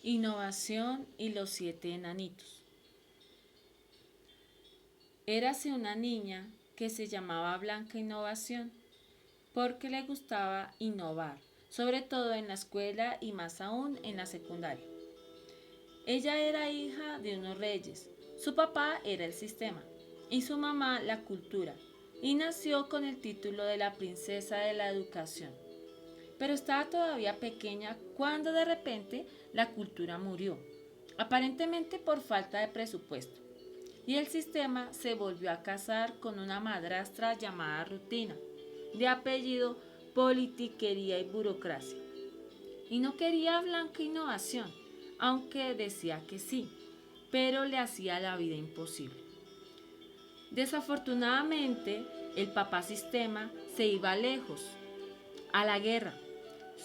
Innovación y los 7 enanitos. Érase una niña que se llamaba Blanca Innovación porque le gustaba innovar, sobre todo en la escuela y más aún en la secundaria. Ella era hija de unos reyes, su papá era el sistema y su mamá la cultura, y nació con el título de la princesa de la educación. Pero estaba todavía pequeña cuando de repente la cultura murió, aparentemente por falta de presupuesto, y el sistema se volvió a casar con una madrastra llamada Rutina, de apellido Politiquería y Burocracia. Y no quería Blanca Innovación, aunque decía que sí, pero le hacía la vida imposible. Desafortunadamente, el papá sistema se iba lejos, a la guerra.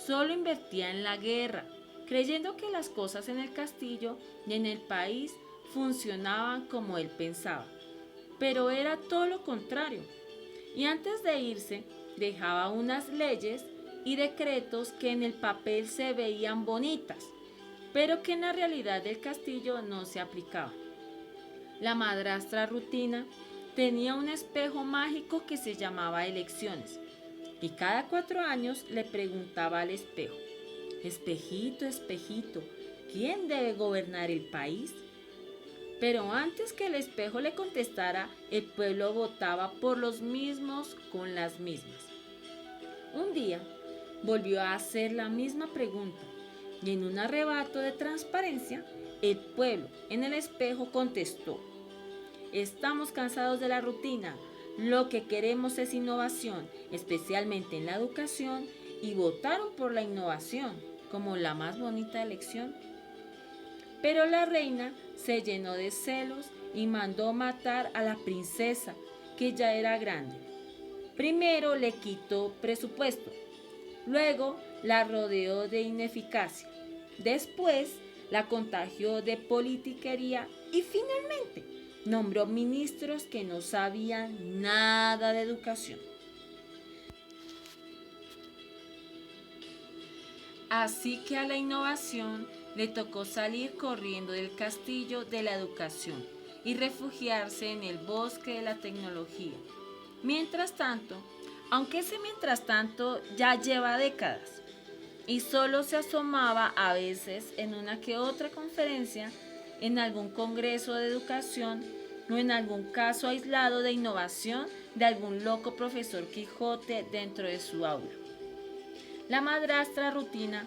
Solo invertía en la guerra, creyendo que las cosas en el castillo y en el país funcionaban como él pensaba. Pero era todo lo contrario. Y antes de irse, dejaba unas leyes y decretos que en el papel se veían bonitas, pero que en la realidad del castillo no se aplicaban. La madrastra Rutina tenía un espejo mágico que se llamaba elecciones, y cada 4 años le preguntaba al espejo: espejito, espejito, ¿quién debe gobernar el país? Pero antes que el espejo le contestara, el pueblo votaba por los mismos con las mismas. Un día volvió a hacer la misma pregunta y en un arrebato de transparencia, el pueblo en el espejo contestó: estamos cansados de la rutina, lo que queremos es innovación, especialmente en la educación, y votaron por la innovación como la más bonita elección. Pero la reina se llenó de celos y mandó matar a la princesa, que ya era grande. Primero le quitó presupuesto, luego la rodeó de ineficacia, después la contagió de politiquería y finalmente nombró ministros que no sabían nada de educación. Así que a la innovación le tocó salir corriendo del castillo de la educación y refugiarse en el bosque de la tecnología. Mientras tanto, aunque ese mientras tanto ya lleva décadas, y solo se asomaba a veces en una que otra conferencia, en algún congreso de educación o en algún caso aislado de innovación de algún loco profesor Quijote dentro de su aula. La madrastra Rutina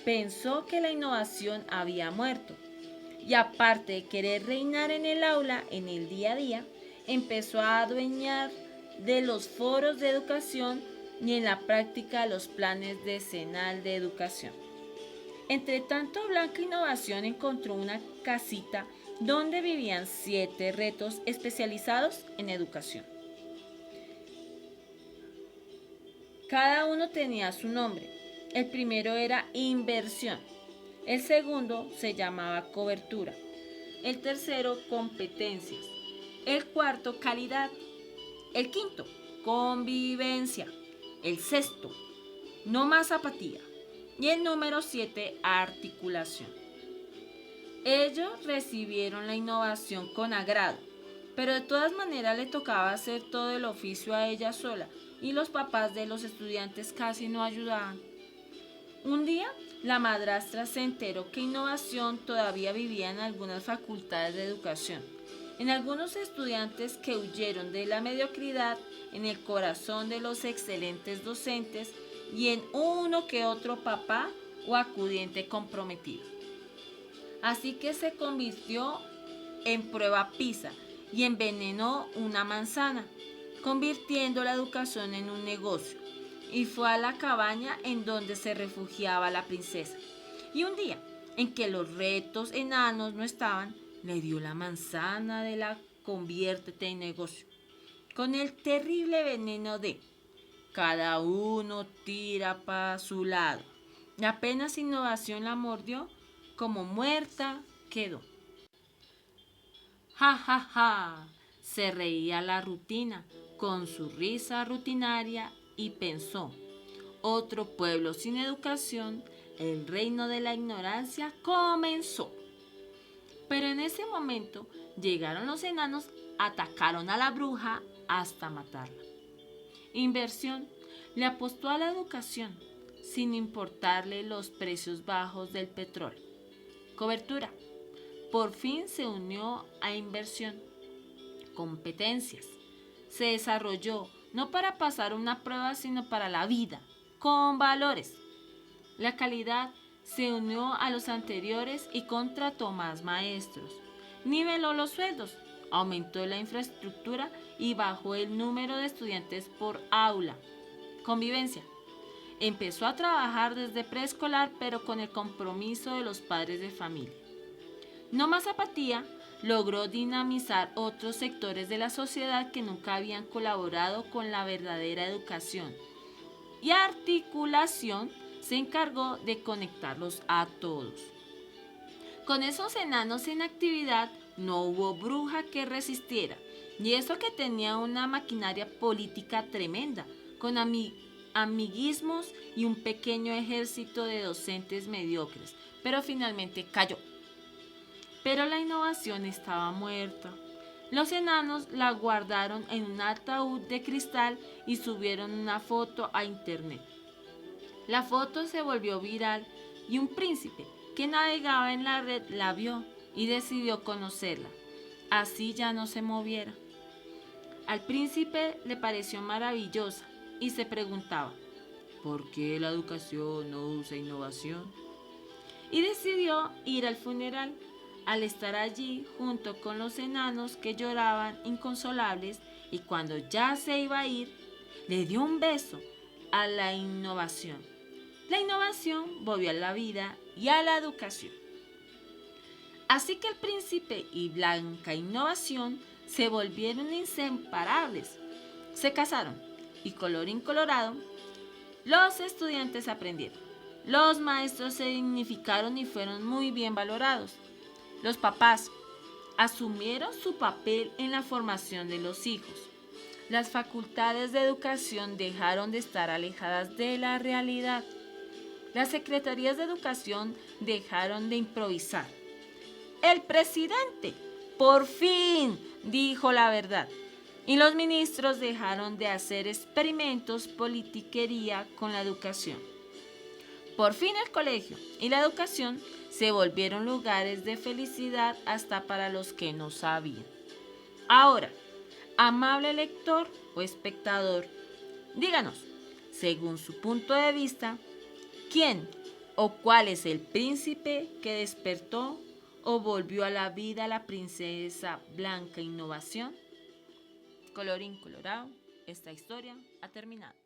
pensó que la innovación había muerto y aparte de querer reinar en el aula, en el día a día, empezó a adueñar de los foros de educación y en la práctica los planes decenal de educación. Entre tanto, Blanca Innovación encontró una casita donde vivían 7 retos especializados en educación. Cada uno tenía su nombre. El primero era inversión. El segundo se llamaba cobertura. El tercero, competencias. El cuarto, calidad. El quinto, convivencia. El sexto, no más apatía. Y el número 7, articulación. Ellos recibieron la innovación con agrado, pero de todas maneras le tocaba hacer todo el oficio a ella sola y los papás de los estudiantes casi no ayudaban. Un día, la madrastra se enteró que innovación todavía vivía en algunas facultades de educación, en algunos estudiantes que huyeron de la mediocridad, en el corazón de los excelentes docentes y en uno que otro papá o acudiente comprometido. Así que se convirtió en prueba PISA y envenenó una manzana, convirtiendo la educación en un negocio, y fue a la cabaña en donde se refugiaba la princesa. Y un día, en que los retos enanos no estaban, le dio la manzana de la conviértete en negocio, con el terrible veneno de cada uno tira para su lado. Y apenas innovación la mordió, como muerta quedó. Ja, ja, ja, se reía la rutina con su risa rutinaria y pensó: otro pueblo sin educación el reino de la ignorancia comenzó. Pero en ese momento llegaron los enanos, atacaron a la bruja hasta matarla. Inversión. Le apostó a la educación, sin importarle los precios bajos del petróleo. Cobertura. Por fin se unió a inversión. Competencias. Se desarrolló no para pasar una prueba, sino para la vida, con valores. La calidad. Se unió a los anteriores y contrató más maestros. Niveló los sueldos, aumentó la infraestructura y bajó el número de estudiantes por aula. Convivencia. Empezó a trabajar desde preescolar, pero con el compromiso de los padres de familia. No más apatía, logró dinamizar otros sectores de la sociedad que nunca habían colaborado con la verdadera educación. Y articulación. Se encargó de conectarlos a todos. Con esos enanos en actividad no hubo bruja que resistiera, y eso que tenía una maquinaria política tremenda, con amiguismos y un pequeño ejército de docentes mediocres, pero finalmente cayó. Pero la innovación estaba muerta. Los enanos la guardaron en un ataúd de cristal y subieron una foto a internet. La foto se volvió viral y un príncipe que navegaba en la red la vio y decidió conocerla, así ya no se moviera. Al príncipe le pareció maravillosa y se preguntaba, ¿por qué la educación no usa innovación? Y decidió ir al funeral. Al estar allí junto con los enanos que lloraban inconsolables, y cuando ya se iba a ir, le dio un beso a la innovación. La innovación volvió a la vida y a la educación. Así que el príncipe y Blanca Innovación se volvieron inseparables. Se casaron y colorín colorado, los estudiantes aprendieron. Los maestros se dignificaron y fueron muy bien valorados. Los papás asumieron su papel en la formación de los hijos. Las facultades de educación dejaron de estar alejadas de la realidad. Las secretarías de educación dejaron de improvisar. El presidente, por fin, dijo la verdad. Y los ministros dejaron de hacer experimentos politiquería con la educación. Por fin el colegio y la educación se volvieron lugares de felicidad hasta para los que no sabían. Ahora, amable lector o espectador, díganos, según su punto de vista, ¿quién o cuál es el príncipe que despertó o volvió a la vida a la princesa Blanca Innovación? Colorín colorado, esta historia ha terminado.